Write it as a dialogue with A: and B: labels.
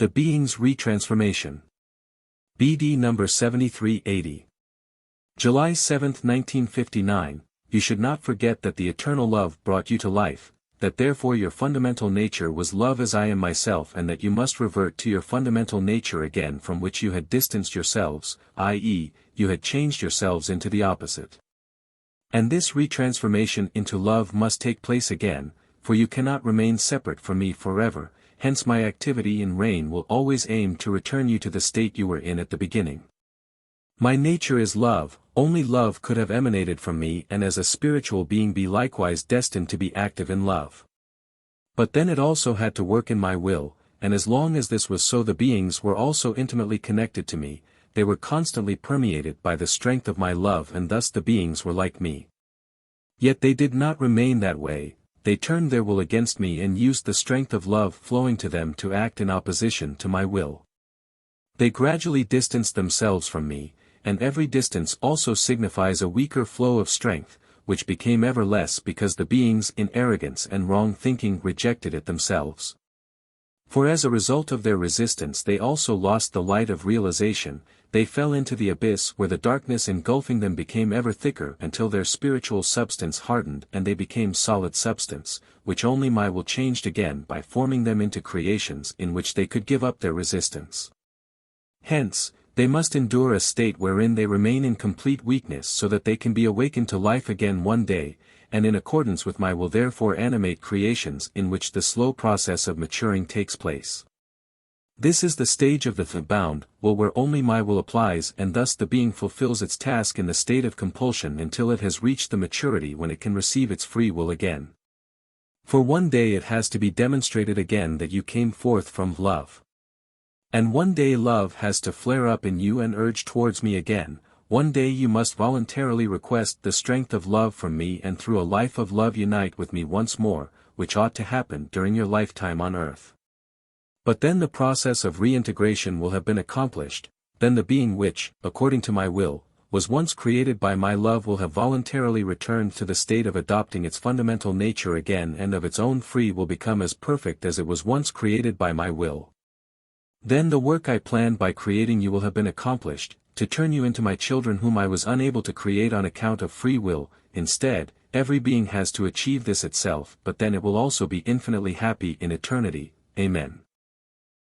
A: The Being's Retransformation. BD number 7380. July 7, 1959, you should not forget that the eternal love brought you to life, that therefore your fundamental nature was love as I am myself, and that you must revert to your fundamental nature again from which you had distanced yourselves, i.e., you had changed yourselves into the opposite. And this retransformation into love must take place again, for you cannot remain separate from me forever, hence my activity in reign will always aim to return you to the state you were in at the beginning. My nature is love, only love could have emanated from me, and as a spiritual being be likewise destined to be active in love. But then it also had to work in my will, and as long as this was so the beings were also intimately connected to me, they were constantly permeated by the strength of my love, and thus the beings were like me. Yet they did not remain that way, they turned their will against me and used the strength of love flowing to them to act in opposition to my will. They gradually distanced themselves from me, and every distance also signifies a weaker flow of strength, which became ever less because the beings in arrogance and wrong thinking rejected it themselves. For as a result of their resistance they also lost the light of realization, they fell into the abyss where the darkness engulfing them became ever thicker until their spiritual substance hardened and they became solid substance, which only my will changed again by forming them into creations in which they could give up their resistance. Hence, they must endure a state wherein they remain in complete weakness so that they can be awakened to life again one day, and in accordance with my will therefore animate creations in which the slow process of maturing takes place. This is the stage of the bound will where only my will applies, and thus the being fulfills its task in the state of compulsion until it has reached the maturity when it can receive its free will again. For one day it has to be demonstrated again that you came forth from love. And one day love has to flare up in you and urge towards me again. One day you must voluntarily request the strength of love from me and through a life of love unite with me once more, which ought to happen during your lifetime on earth. But then the process of reintegration will have been accomplished, then the being which, according to my will, was once created by my love will have voluntarily returned to the state of adopting its fundamental nature again and of its own free will become as perfect as it was once created by my will. Then the work I planned by creating you will have been accomplished, to turn you into my children whom I was unable to create on account of free will. Instead, every being has to achieve this itself, but then it will also be infinitely happy in eternity. Amen.